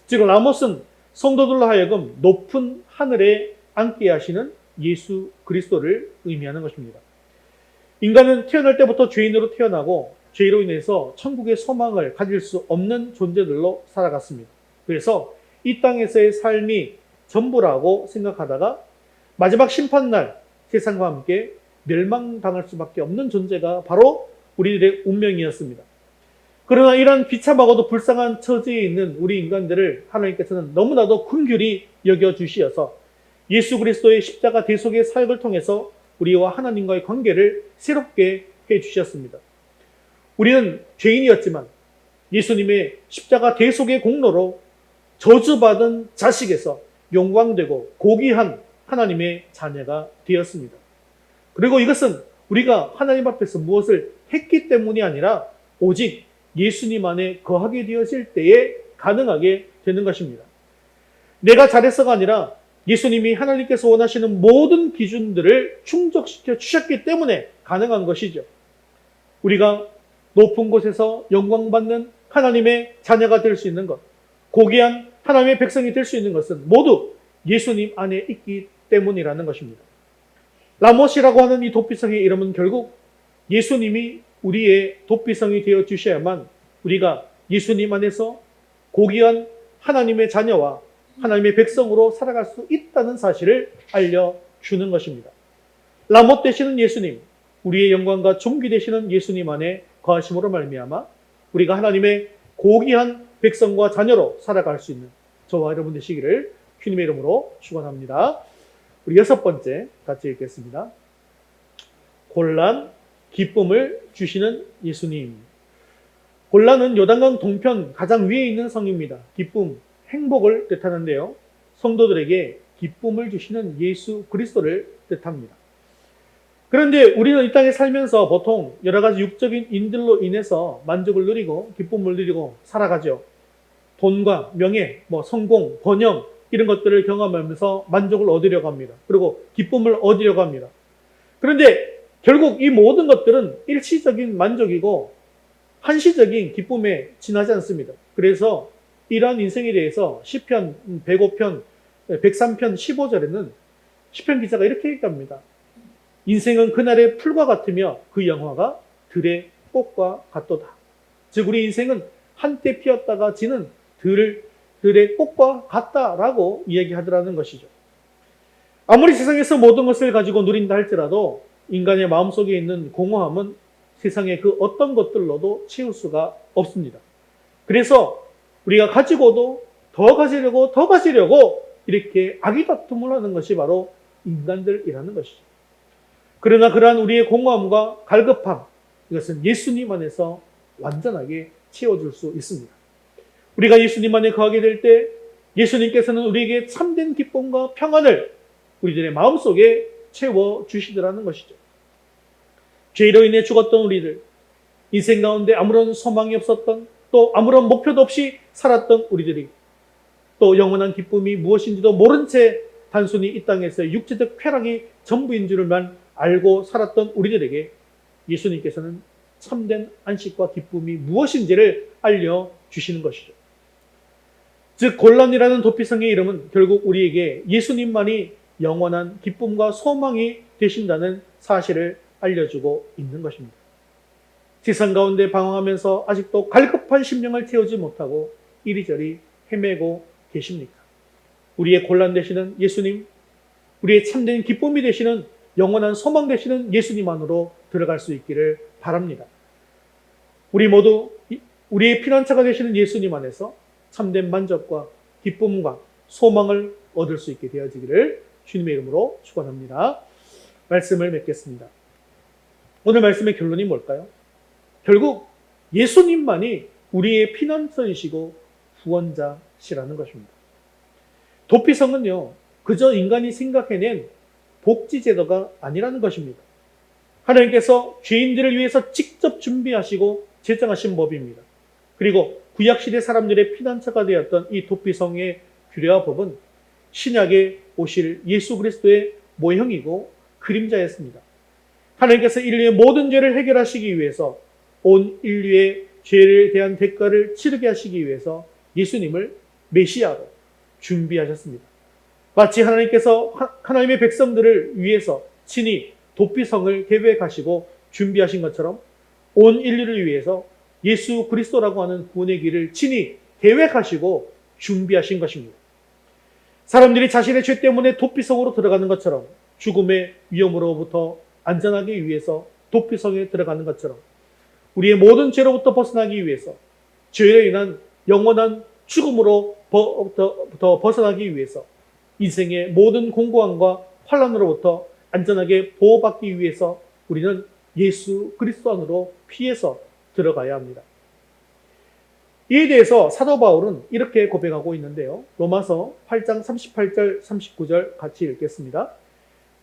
지금 라못은 성도들로 하여금 높은 하늘에 앉게 하시는 예수 그리스도를 의미하는 것입니다. 인간은 태어날 때부터 죄인으로 태어나고 죄로 인해서 천국의 소망을 가질 수 없는 존재들로 살아갔습니다. 그래서 이 땅에서의 삶이 전부라고 생각하다가 마지막 심판날 세상과 함께 멸망당할 수밖에 없는 존재가 바로 우리들의 운명이었습니다. 그러나 이러한 비참하고도 불쌍한 처지에 있는 우리 인간들을 하나님께서는 너무나도 긍휼히 여겨주시어서 예수 그리스도의 십자가 대속의 사역을 통해서 우리와 하나님과의 관계를 새롭게 해주셨습니다. 우리는 죄인이었지만 예수님의 십자가 대속의 공로로 저주받은 자식에서 영광되고 고귀한 하나님의 자녀가 되었습니다. 그리고 이것은 우리가 하나님 앞에서 무엇을 했기 때문이 아니라 오직 예수님 안에 거하게 되어질 때에 가능하게 되는 것입니다. 내가 잘해서가 아니라 예수님이 하나님께서 원하시는 모든 기준들을 충족시켜 주셨기 때문에 가능한 것이죠. 우리가 높은 곳에서 영광받는 하나님의 자녀가 될 수 있는 것, 고귀한 하나님의 백성이 될 수 있는 것은 모두 예수님 안에 있기 때문이라는 것입니다. 라못이라고 하는 이 도피성의 이름은 결국 예수님이 우리의 도피성이 되어 주셔야만 우리가 예수님 안에서 고귀한 하나님의 자녀와 하나님의 백성으로 살아갈 수 있다는 사실을 알려주는 것입니다. 라못 되시는 예수님, 우리의 영광과 존귀 되시는 예수님 안에 거하심으로 말미암아 우리가 하나님의 고귀한 백성과 자녀로 살아갈 수 있는 저와 여러분 되시기를 주님의 이름으로 축원합니다. 우리 6번째 같이 읽겠습니다. 곤란, 기쁨을 주시는 예수님. 곤란은 요단강 동편 가장 위에 있는 성입니다. 기쁨, 행복을 뜻하는데요. 성도들에게 기쁨을 주시는 예수 그리스도를 뜻합니다. 그런데 우리는 이 땅에 살면서 보통 여러 가지 육적인 인들로 인해서 만족을 누리고 기쁨을 누리고 살아가죠. 돈과 명예, 성공, 번영 이런 것들을 경험하면서 만족을 얻으려고 합니다. 그리고 기쁨을 얻으려고 합니다. 그런데 결국 이 모든 것들은 일시적인 만족이고 한시적인 기쁨에 지나지 않습니다. 그래서 이러한 인생에 대해서 시편 105편, 103편 15절에는 시편 기자가 이렇게 얘기합니다. 인생은 그날의 풀과 같으며 그 영화가 들의 꽃과 같도다. 즉 우리 인생은 한때 피었다가 지는 들의 꽃과 같다라고 이야기하더라는 것이죠. 아무리 세상에서 모든 것을 가지고 누린다 할지라도 인간의 마음속에 있는 공허함은 세상의 그 어떤 것들로도 채울 수가 없습니다. 그래서 우리가 가지고도 더 가지려고 이렇게 아기다툼을 하는 것이 바로 인간들이라는 것이죠. 그러나 그러한 우리의 공허함과 갈급함, 이것은 예수님 안에서 완전하게 채워줄 수 있습니다. 우리가 예수님 안에 거하게 될 때 예수님께서는 우리에게 참된 기쁨과 평안을 우리들의 마음속에 채워주시더라는 것이죠. 죄로 인해 죽었던 우리들, 인생 가운데 아무런 소망이 없었던 또 아무런 목표도 없이 살았던 우리들이 또 영원한 기쁨이 무엇인지도 모른 채 단순히 이 땅에서의 육체적 쾌락이 전부인 줄만 알고 살았던 우리들에게 예수님께서는 참된 안식과 기쁨이 무엇인지를 알려주시는 것이죠. 즉 곤란이라는 도피성의 이름은 결국 우리에게 예수님만이 영원한 기쁨과 소망이 되신다는 사실을 알려주고 있는 것입니다. 세상 가운데 방황하면서 아직도 갈급한 심령을 채우지 못하고 이리저리 헤매고 계십니까? 우리의 곤란 되시는 예수님, 우리의 참된 기쁨이 되시는 영원한 소망 되시는 예수님 안으로 들어갈 수 있기를 바랍니다. 우리 모두 우리의 피난처가 되시는 예수님 안에서 참된 만족과 기쁨과 소망을 얻을 수 있게 되어지기를 주님의 이름으로 축원합니다. 말씀을 맺겠습니다. 오늘 말씀의 결론이 뭘까요? 결국 예수님만이 우리의 피난처이시고 구원자시라는 것입니다. 도피성은요, 그저 인간이 생각해낸 복지제도가 아니라는 것입니다. 하나님께서 죄인들을 위해서 직접 준비하시고 제정하신 법입니다. 그리고 구약시대 사람들의 피난처가 되었던 이 도피성의 규례와 법은 신약에 오실 예수 그리스도의 모형이고 그림자였습니다. 하나님께서 인류의 모든 죄를 해결하시기 위해서 온 인류의 죄에 대한 대가를 치르게 하시기 위해서 예수님을 메시아로 준비하셨습니다. 마치 하나님께서 하나님의 백성들을 위해서 친히 도피성을 계획하시고 준비하신 것처럼 온 인류를 위해서 예수 그리스도라고 하는 구원의 길을 친히 계획하시고 준비하신 것입니다. 사람들이 자신의 죄 때문에 도피성으로 들어가는 것처럼 죽음의 위험으로부터 안전하기 위해서 도피성에 들어가는 것처럼 우리의 모든 죄로부터 벗어나기 위해서, 죄로 인한 영원한 죽음으로부터 벗어나기 위해서, 인생의 모든 공고함과 환난으로부터 안전하게 보호받기 위해서 우리는 예수 그리스도 안으로 피해서 들어가야 합니다. 이에 대해서 사도 바울은 이렇게 고백하고 있는데요. 로마서 8장 38절 39절 같이 읽겠습니다.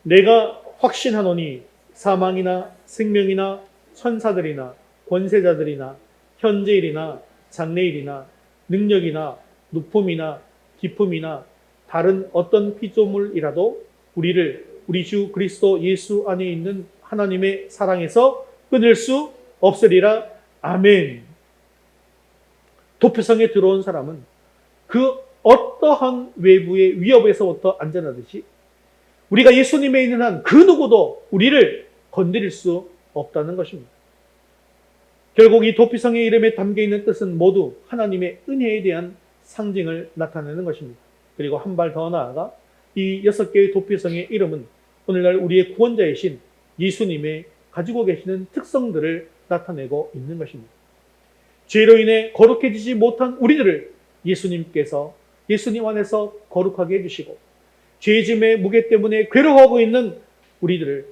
내가 확신하노니 사망이나 생명이나 천사들이나 권세자들이나 현재일이나 장래일이나 능력이나 높음이나 깊음이나 다른 어떤 피조물이라도 우리를 우리 주 그리스도 예수 안에 있는 하나님의 사랑에서 끊을 수 없으리라. 아멘. 도피성에 들어온 사람은 그 어떠한 외부의 위협에서부터 안전하듯이 우리가 예수님에 있는 한 그 누구도 우리를 건드릴 수 없다는 것입니다. 결국 이 도피성의 이름에 담겨있는 뜻은 모두 하나님의 은혜에 대한 상징을 나타내는 것입니다. 그리고 한 발 더 나아가 이 6개의 도피성의 이름은 오늘날 우리의 구원자이신 예수님의 가지고 계시는 특성들을 나타내고 있는 것입니다. 죄로 인해 거룩해지지 못한 우리들을 예수님께서 예수님 안에서 거룩하게 해주시고 죄짐의 무게 때문에 괴로워하고 있는 우리들을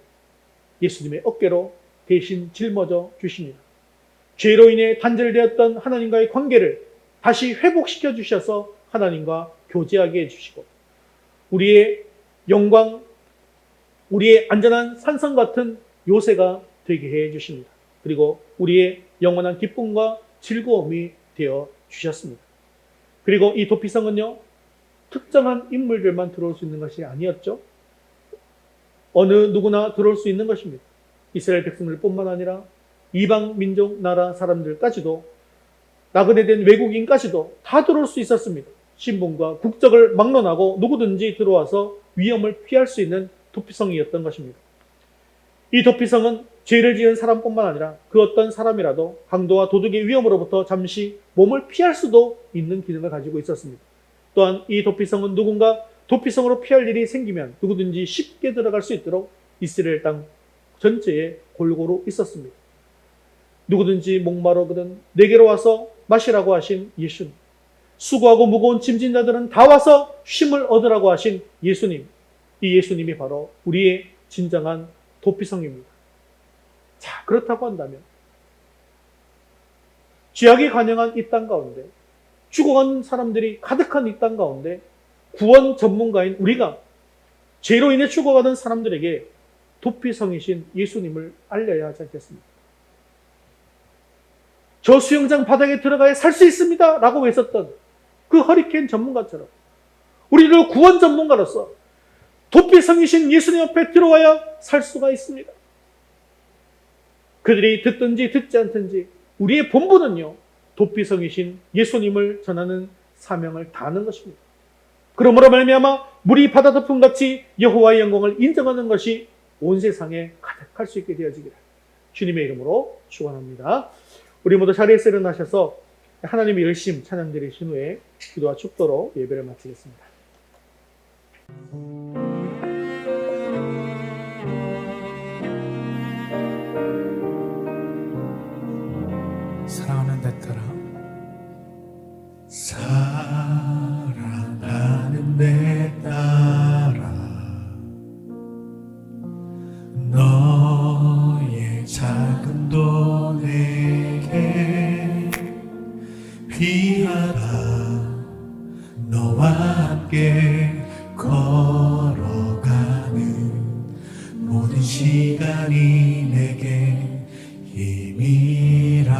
예수님의 어깨로 대신 짊어져 주십니다. 죄로 인해 단절되었던 하나님과의 관계를 다시 회복시켜 주셔서 하나님과 교제하게 해주시고 우리의 영광, 우리의 안전한 산성 같은 요새가 되게 해 주십니다. 그리고 우리의 영원한 기쁨과 즐거움이 되어 주셨습니다. 그리고 이 도피성은요, 특정한 인물들만 들어올 수 있는 것이 아니었죠. 어느 누구나 들어올 수 있는 것입니다. 이스라엘 백성들뿐만 아니라 이방 민족 나라 사람들까지도 나그네 된 외국인까지도 다 들어올 수 있었습니다. 신분과 국적을 막론하고 누구든지 들어와서 위험을 피할 수 있는 도피성이었던 것입니다. 이 도피성은 죄를 지은 사람뿐만 아니라 그 어떤 사람이라도 강도와 도둑의 위험으로부터 잠시 몸을 피할 수도 있는 기능을 가지고 있었습니다. 또한 이 도피성은 누군가 도피성으로 피할 일이 생기면 누구든지 쉽게 들어갈 수 있도록 이스라엘 땅 전체에 골고루 있었습니다. 누구든지 목마르거든 내게로 와서 마시라고 하신 예수님, 수고하고 무거운 짐진 자들은 다 와서 쉼을 얻으라고 하신 예수님, 이 예수님이 바로 우리의 진정한 도피성입니다. 자, 그렇다고 한다면 죄악이 관영한 이 땅 가운데, 죽어간 사람들이 가득한 이 땅 가운데 구원 전문가인 우리가 죄로 인해 죽어가는 사람들에게 도피성이신 예수님을 알려야 하지 않겠습니까? 저 수영장 바닥에 들어가야 살 수 있습니다 라고 외쳤던 그 허리케인 전문가처럼 우리를 구원 전문가로서 도피성이신 예수님 앞에 들어와야 살 수가 있습니다. 그들이 듣든지 듣지 않든지 우리의 본분은요, 도피성이신 예수님을 전하는 사명을 다하는 것입니다. 그러므로 말미암아 물이 바다 덮음같이 여호와의 영광을 인정하는 것이 온 세상에 가득할 수 있게 되어지기를 주님의 이름으로 축원합니다. 우리 모두 자리에서 일어나셔서 하나님의 열심 찬양 드리신 후에 기도와 축도로 예배를 마치겠습니다. 사랑하는 내 따라 사랑하는 내 딸아, 너의 작은도 내게 귀하다. 너와 함께 걸어가는 모든 시간이 내게 힘이라.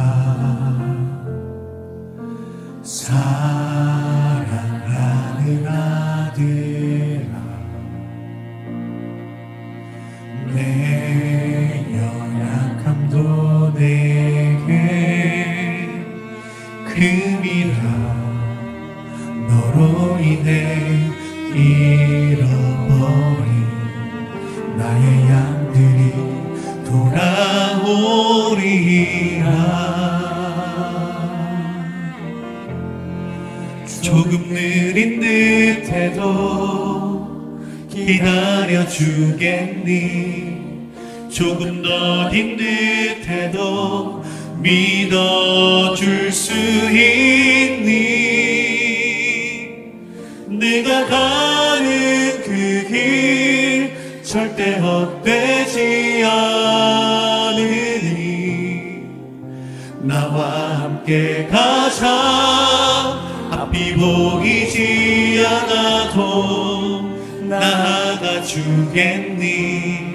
사랑하는 아들아, 내 연약함도 내게 금이라. 너로 인해 잃어버린 나의 양들이 돌아오리라. 조금 느린 듯해도 기다려주겠니? 조금 더딘 듯해도 믿어줄 수 있니? 내가 가는 그 길 절대 헛되지 않으니 나와 함께 가자. 앞이 보이지 않아도 나아가 주겠니?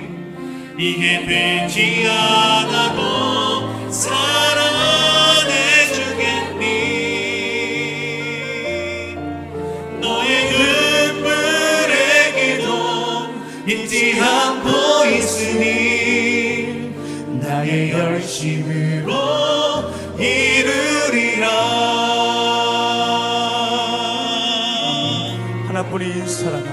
이해되지 않아도 사랑해 주겠니? 너의 눈물의 기도 잊지 않고 있으니 나의 열심으로 이루리라. 하나뿐인 사랑아,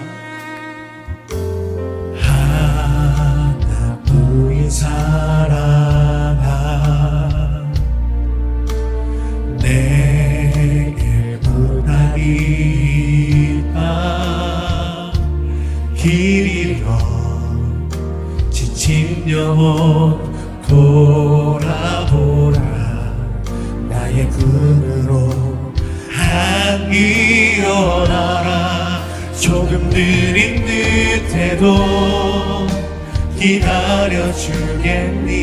하나뿐인 사랑아, 내게 부탁이 있다. 길 잃어 지친 영혼 돌아보라. 나의 분으로 항이 일어나라. 조금 느린 듯해도 기다려주겠니?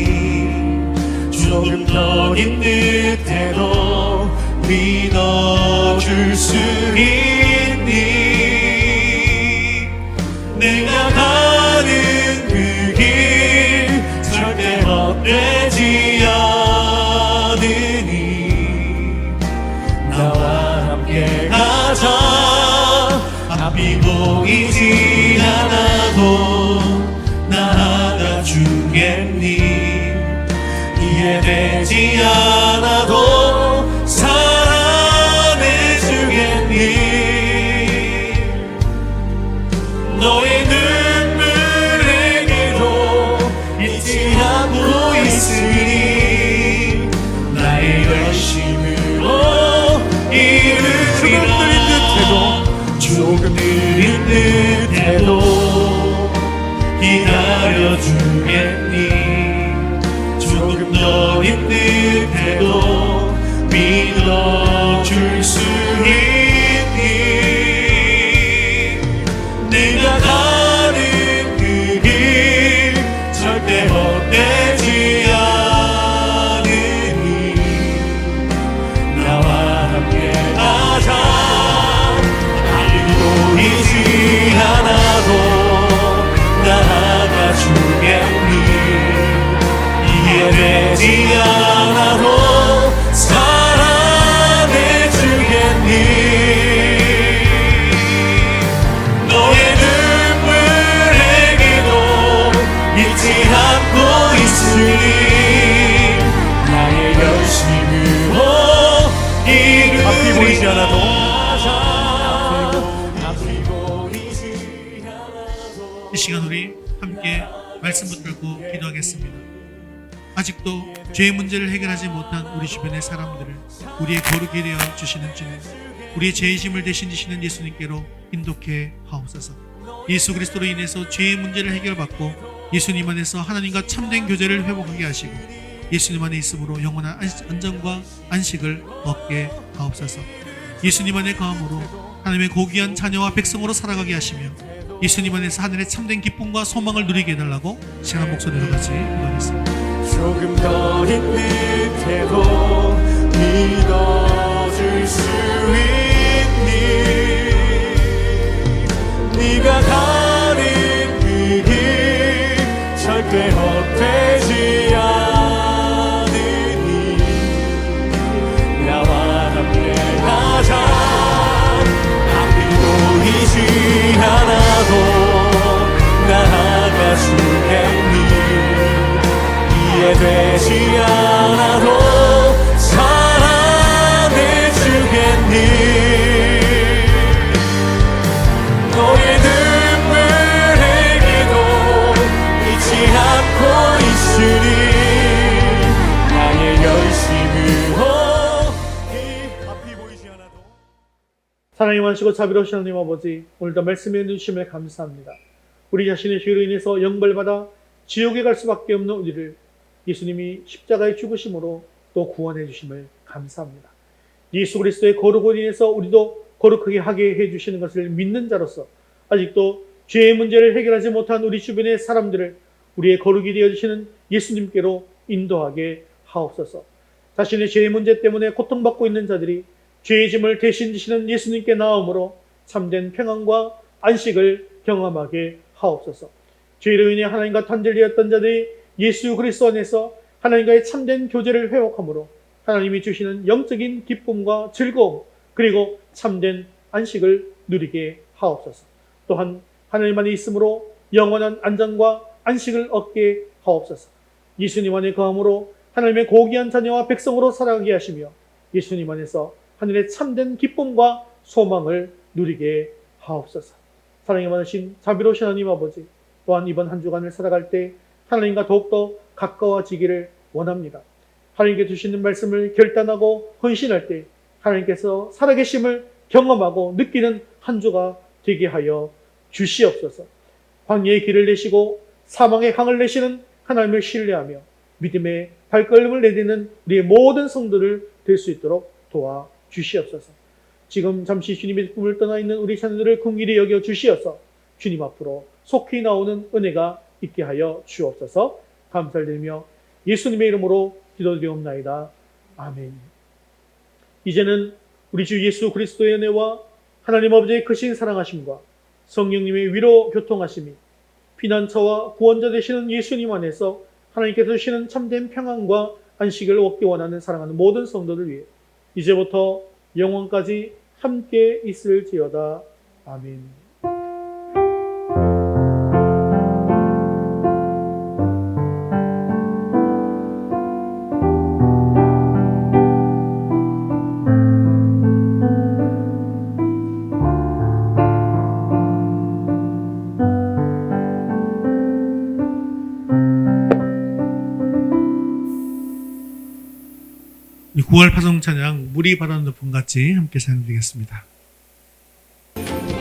조금 너린 듯해도 믿어줄 수 있니? 내가 가는 그 길 절대 헛되지 않으니 나와 함께 가자. 앞이 보이지 않아도 나아가 주겠니? 이해되지 않아도 사랑해 주겠니? 너의 눈물의 기도 잊지 않고 있으니 나의 열심으로 이루리라. 조금 느린 듯해도 기다려주겠니? 조금 너린 듯해도 믿어줄 수 있니? 내가 가는 그 길 절대 헛되지 않으니 나와 함께 가자. 보이지 않아도 나아가 주겠니? 이해되지 않아도 사랑해 주겠니? 너의 눈물의 기도 잊지 않고 있으니 나의 열심으로 이루리라. 앞이 보이지 않아도 이 시간 우리 함께 말씀 붙들고 기도하겠습니다. 아직도 죄의 문제를 해결하지 못한 우리 주변의 사람들을 우리의 거룩이 되어 주시는 주님, 우리의 죄의 짐을 대신 지시는 예수님께로 인도케 하옵소서. 예수 그리스도로 인해서 죄의 문제를 해결받고 예수님 안에서 하나님과 참된 교제를 회복하게 하시고 예수님 안에 있음으로 영원한 안정과 안식을 얻게 하옵소서. 예수님 안에 거함으로 하나님의 고귀한 자녀와 백성으로 살아가게 하시며 예수님 안에서 하늘의 참된 기쁨과 소망을 누리게 해달라고 시간 목소리로 같이 기도하겠습니다. 조금 너린 듯해도 믿어줄 수 있니? 네가 가는 그 길 절대 헛되지 않으니 나와 함께 가자. 앞이 보이지 않아도 나아가 주겠니? 이해되지 않아도 사랑해 주겠니? 너의 눈물의 기도 잊지 않고 있으니 나의 열심으로 앞이 보이지 않아도. 사랑이 많으시고 자비로우신 하나님 아버지, 오늘도 말씀해 주심에 감사합니다. 우리 자신의 죄로 인해서 영벌받아 지옥에 갈 수밖에 없는 우리를 예수님이 십자가의 죽으심으로 또 구원해 주심을 감사합니다. 예수 그리스도의 거룩으로 인해서 우리도 거룩하게 하게 해주시는 것을 믿는 자로서 아직도 죄의 문제를 해결하지 못한 우리 주변의 사람들을 우리의 거룩이 되어주시는 예수님께로 인도하게 하옵소서. 자신의 죄의 문제 때문에 고통받고 있는 자들이 죄의 짐을 대신 지시는 예수님께 나옴으로 참된 평안과 안식을 경험하게 하옵소서. 죄로 인해 하나님과 단절되었던 자들이 예수 그리스도 안에서 하나님과의 참된 교제를 회복함으로 하나님이 주시는 영적인 기쁨과 즐거움 그리고 참된 안식을 누리게 하옵소서. 또한 하나님 안에 있으므로 영원한 안전과 안식을 얻게 하옵소서. 예수님 안에 거함으로 하나님의 고귀한 자녀와 백성으로 살아가게 하시며 예수님 안에서 하늘의 참된 기쁨과 소망을 누리게 하옵소서. 사랑이 많으신 자비로우신 하나님 아버지, 또한 이번 한 주간을 살아갈 때 하나님과 더욱더 가까워지기를 원합니다. 하나님께 주시는 말씀을 결단하고 헌신할 때 하나님께서 살아계심을 경험하고 느끼는 한 주가 되게 하여 주시옵소서. 광야의 길을 내시고 사망의 강을 내시는 하나님을 신뢰하며 믿음의 발걸음을 내딛는 우리의 모든 성도를 될 수 있도록 도와 주시옵소서. 지금 잠시 주님의 꿈을 떠나 있는 우리 자녀들을 긍휼히 여겨 주시어서 주님 앞으로 속히 나오는 은혜가 있게 하여 주옵소서. 감사를 드리며 예수님의 이름으로 기도드리옵나이다. 아멘. 이제는 우리 주 예수 그리스도의 은혜와 하나님 아버지의 크신 사랑하심과 성령님의 위로 교통하심이 피난처와 구원자 되시는 예수님 안에서 하나님께서 주시는 참된 평안과 안식을 얻기 원하는 사랑하는 모든 성도들 위해 이제부터 영원까지 함께 있을지어다. 아멘. 이 9월 파송 찬양 물이 바다는 높음 같이 함께 찬양드리겠습니다.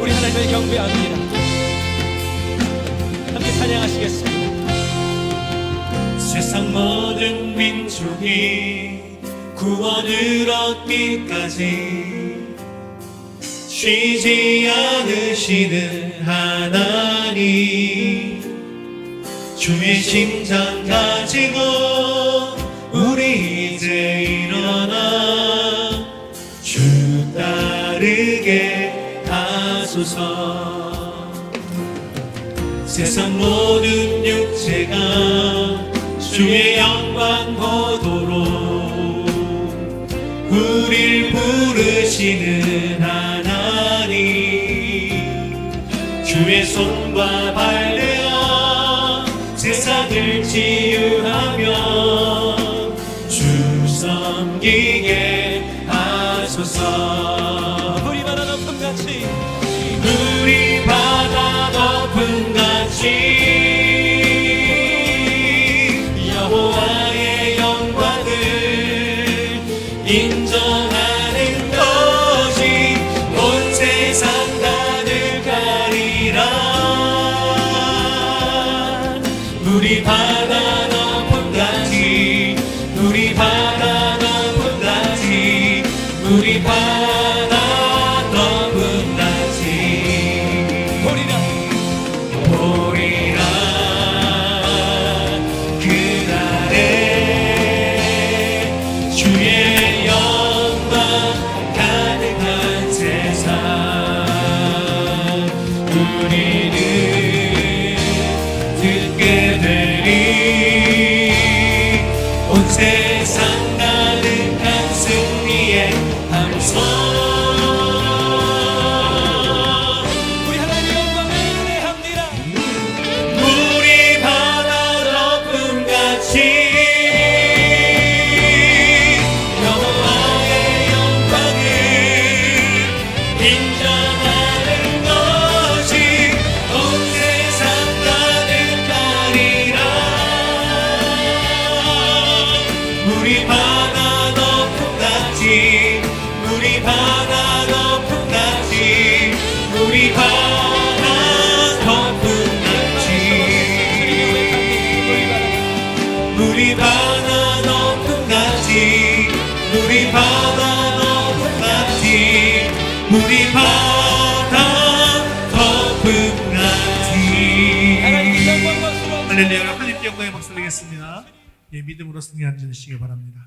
우리 하나님을 경배합니다. 함께 찬양하시겠습니다. 세상 모든 민족이 구원을 얻기까지 쉬지 않으시는 하나님, 주의 심장 가지고 우리 이제 일어나 주 따르게 하소서. 세상 모든 육체가 주의 영광 보도록 우릴 부르시는 하나님, 주의 손과 발 내어 세상을 치유하며 주 섬기게 하소서. 우리 바다 높음 같이, 우리 바다 높음 같이 여호와의 영광을 인정하는 것이 온 세상 가득하리라. 우리 바다 높음 같이, 우리 바다 높음 같이, 우리 바다 높음 같이 보리라 보리라. 그날에 주의 영광 가득한 세상 우리는 듣게 되리. 우리 바다 덮음 같이 우리 바다 덮음 같이 하나님께 영광 박수로 할렐루야. 하나님께 영광의 박수 드리겠습니다. 예, 믿음으로 승리하시기 바랍니다.